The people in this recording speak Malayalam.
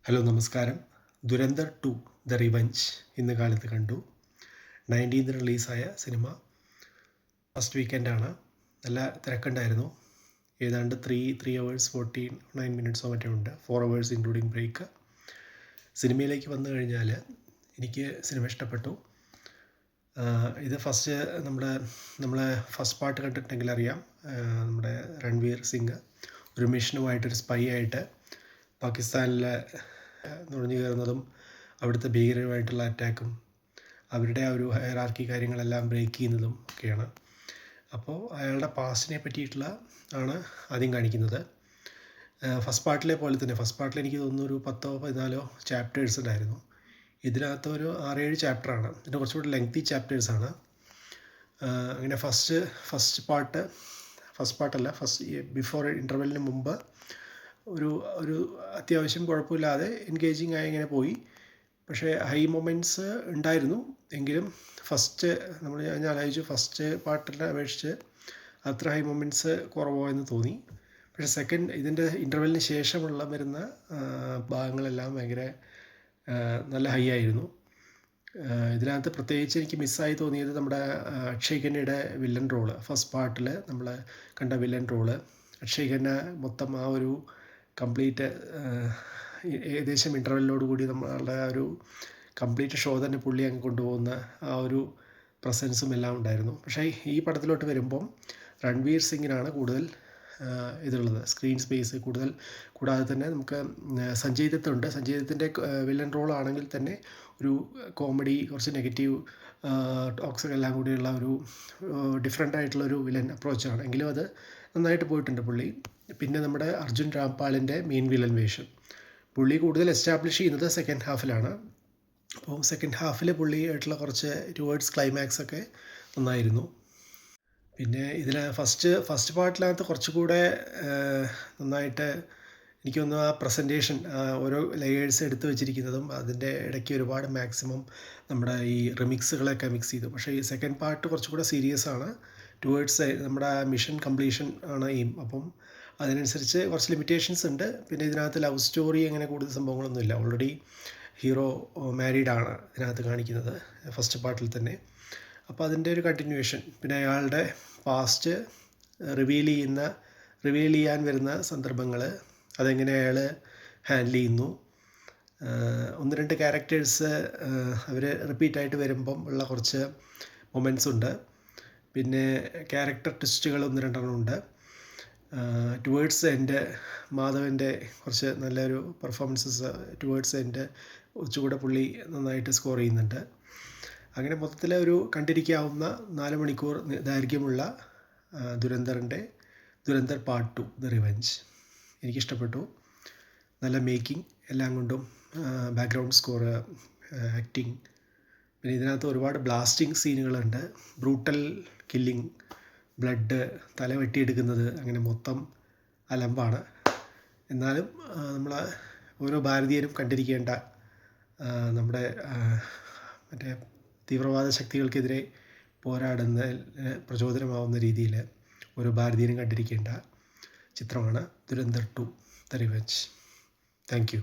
ഹലോ നമസ്കാരം. ദുരന്തർ 2 ദ റിവഞ്ച് ഇന്ന് കാലത്ത് കണ്ടു. 19th റിലീസായ സിനിമ. ഫസ്റ്റ് വീക്കെൻഡാണ്. നല്ല തിരക്കുണ്ടായിരുന്നു. ഏതാണ്ട് 3 hours 49 minutes മറ്റോ ഉണ്ട്. 4 hours ഇൻക്ലൂഡിങ് ബ്രേക്ക്. സിനിമയിലേക്ക് വന്നു കഴിഞ്ഞാൽ എനിക്ക് സിനിമ ഇഷ്ടപ്പെട്ടു. ഇത് ഫസ്റ്റ് നമ്മളെ ഫസ്റ്റ് പാർട്ട് കണ്ടിട്ടുണ്ടെങ്കിൽ അറിയാം. നമ്മുടെ രൺവീർ സിംഗ് ഒരു മിഷനുമായിട്ടൊരു സ്പൈ ആയിട്ട് പാകിസ്ഥാനിൽ നുഴഞ്ഞു കയറുന്നതും അവിടുത്തെ ഭീകരമായിട്ടുള്ള അറ്റാക്കും അവരുടെ ആ ഒരു ഹയറാർക്കി കാര്യങ്ങളെല്ലാം ബ്രേക്ക് ചെയ്യുന്നതും ഒക്കെയാണ്. അപ്പോൾ അയാളുടെ പാസ്റ്റിനെ പറ്റിയിട്ടുള്ള ആണ് ആദ്യം കാണിക്കുന്നത്. ഫസ്റ്റ് പാർട്ടിലെ പോലെ തന്നെ ഫസ്റ്റ് പാർട്ടിൽ എനിക്ക് തോന്നുന്നു ഒരു 10-14 ചാപ്റ്റേഴ്സ് ഉണ്ടായിരുന്നു. ഇതിനകത്ത് ഒരു 6-7 ചാപ്റ്ററാണ്. ഇതിൻ്റെ കുറച്ചുകൂടി ലെങ്തി ചാപ്റ്റേഴ്സാണ്. അങ്ങനെ ഫസ്റ്റ് പാർട്ടല്ല ബിഫോർ ഇൻ്റർവെല്ലിന് മുമ്പ് ഒരു അത്യാവശ്യം കുഴപ്പമില്ലാതെ എൻഗേജിങ് ആയി ഇങ്ങനെ പോയി. പക്ഷേ ഹൈ മൊമെൻറ്റ്സ് ഉണ്ടായിരുന്നു. എങ്കിലും ഞാൻ ആലോചിച്ചു ഫസ്റ്റ് പാർട്ടിനെ അപേക്ഷിച്ച് അത്ര ഹൈ മൊമെൻറ്റ്സ് കുറവോ എന്ന് തോന്നി. പക്ഷേ ഇതിൻ്റെ ഇൻ്റർവെല്ലിന് ശേഷമുള്ള വരുന്ന ഭാഗങ്ങളെല്ലാം ഭയങ്കര നല്ല ഹൈ ആയിരുന്നു. ഇതിനകത്ത് പ്രത്യേകിച്ച് എനിക്ക് മിസ്സായി തോന്നിയത് നമ്മുടെ അക്ഷയ് ഖന്നയുടെ വില്ലൻ റോള്. ഫസ്റ്റ് പാർട്ടിൽ നമ്മൾ കണ്ട വില്ലൻ റോള് അക്ഷയ് ഖന്ന മൊത്തം ആ ഒരു കംപ്ലീറ്റ് ഏകദേശം ഇൻ്റർവെല്ലിനോട് കൂടി നമ്മളുടെ ആ ഒരു കംപ്ലീറ്റ് ഷോ തന്നെ പുള്ളി അങ്ങ് കൊണ്ടുപോകുന്ന ആ ഒരു പ്രസൻസും എല്ലാം ഉണ്ടായിരുന്നു. പക്ഷേ ഈ പടത്തിലോട്ട് വരുമ്പം രൺവീർ സിംഗിനാണ് കൂടുതൽ ഇതുള്ളത്, സ്ക്രീൻ സ്പേസ് കൂടുതൽ. കൂടാതെ തന്നെ നമുക്ക് സഞ്ജയ് ദത്തുണ്ട്. സഞ്ജയ് ദത്തിൻ്റെ വില്ലൻ റോളാണെങ്കിൽ തന്നെ ഒരു കോമഡി, കുറച്ച് നെഗറ്റീവ് ടോക്സ് എല്ലാം കൂടിയുള്ള ഒരു ഡിഫറെൻ്റ് ആയിട്ടുള്ളൊരു വില്ലൻ അപ്രോച്ചാണ്. എങ്കിലും അത് നന്നായിട്ട് പോയിട്ടുണ്ട് പുള്ളി. പിന്നെ നമ്മുടെ അർജുൻ രാംപാലിൻ്റെ മെയിൻ വില്ലൻ വേഷം പുള്ളി കൂടുതൽ എസ്റ്റാബ്ലിഷ് ചെയ്യുന്നത് സെക്കൻഡ് ഹാഫിലാണ്. അപ്പോൾ സെക്കൻഡ് ഹാഫിൽ പുള്ളി ആയിട്ടുള്ള കുറച്ച് ടുവേർഡ്സ് ക്ലൈമാക്സ് ഒക്കെ നന്നായിരുന്നു. പിന്നെ ഇതിൽ ഫസ്റ്റ് പാർട്ടിനകത്ത് കുറച്ചുകൂടെ നന്നായിട്ട് എനിക്ക് തോന്നുന്നു ആ പ്രസൻറ്റേഷൻ, ഓരോ ലെയേഴ്സ് എടുത്ത് വെച്ചിരിക്കുന്നതും അതിൻ്റെ ഇടയ്ക്ക് ഒരുപാട് മാക്സിമം നമ്മുടെ ഈ റിമിക്സുകളൊക്കെ മിക്സ് ചെയ്തു. പക്ഷേ ഈ സെക്കൻഡ് പാർട്ട് കുറച്ചുകൂടെ സീരിയസ് ആണ്. ടുവേർഡ്സ് നമ്മുടെ മിഷൻ കംപ്ലീഷൻ ആണ് എയിം. അപ്പം അതിനനുസരിച്ച് കുറച്ച് ലിമിറ്റേഷൻസ് ഉണ്ട്. പിന്നെ ഇതിനകത്ത് ലവ് സ്റ്റോറി അങ്ങനെ കൂടുതൽ സംഭവങ്ങളൊന്നുമില്ല. ഓൾറെഡി ഹീറോ മാരീഡാണ് ഇതിനകത്ത് കാണിക്കുന്നത് ഫസ്റ്റ് പാർട്ടിൽ തന്നെ. അപ്പോൾ അതിൻ്റെ ഒരു കണ്ടിന്യൂവേഷൻ. പിന്നെ അയാളുടെ പാസ്റ്റ് റിവീൽ ചെയ്യാൻ വരുന്ന സന്ദർഭങ്ങൾ അതെങ്ങനെ അയാൾ ഹാൻഡിൽ ചെയ്യുന്നു. 1-2 ക്യാരക്ടേഴ്സ് അവർ റിപ്പീറ്റായിട്ട് വരുമ്പം ഉള്ള കുറച്ച് മൊമെൻറ്റ്സ് ഉണ്ട്. പിന്നെ ക്യാരക്ടർ ട്വിസ്റ്റുകൾ 1-2 ഉണ്ട്. ടുവേർഡ്സ് എൻഡ് മാധവൻ്റെ കുറച്ച് നല്ലൊരു പെർഫോമൻസസ് ടുവേർഡ്സ് എൻഡ് കുറച്ചുകൂടെ പുള്ളി നന്നായിട്ട് സ്കോർ ചെയ്യുന്നുണ്ട്. അങ്ങനെ മൊത്തത്തിൽ ഒരു കണ്ടിരിക്കാവുന്ന 4 മണിക്കൂർ ദൈർഘ്യമുള്ള ദുരന്തർ പാർട്ട് 2 ദ റിവെഞ്ച് എനിക്കിഷ്ടപ്പെട്ടു. നല്ല മേക്കിംഗ് എല്ലാം കൊണ്ടും, ബാക്ക്ഗ്രൗണ്ട് സ്കോറ്, ആക്ടിങ്. പിന്നെ ഇതിനകത്ത് ഒരുപാട് ബ്ലാസ്റ്റിംഗ് സീനുകളുണ്ട്. ബ്രൂട്ടൽ കില്ലിങ്, ബ്ലഡ്, തല വെട്ടിയെടുക്കുന്നത്, അങ്ങനെ മൊത്തം അലമ്പാണ്. എന്നാലും നമ്മൾ ഓരോ ഭാരതീയരും കണ്ടിരിക്കേണ്ട, നമ്മുടെ മറ്റേ തീവ്രവാദ ശക്തികൾക്കെതിരെ പോരാടുന്നതിന് പ്രചോദനമാവുന്ന രീതിയിൽ ഓരോ ഭാരതീയനും കണ്ടിരിക്കേണ്ട ചിത്രമാണ് Dhurandhar 2 the revenge. Thank you.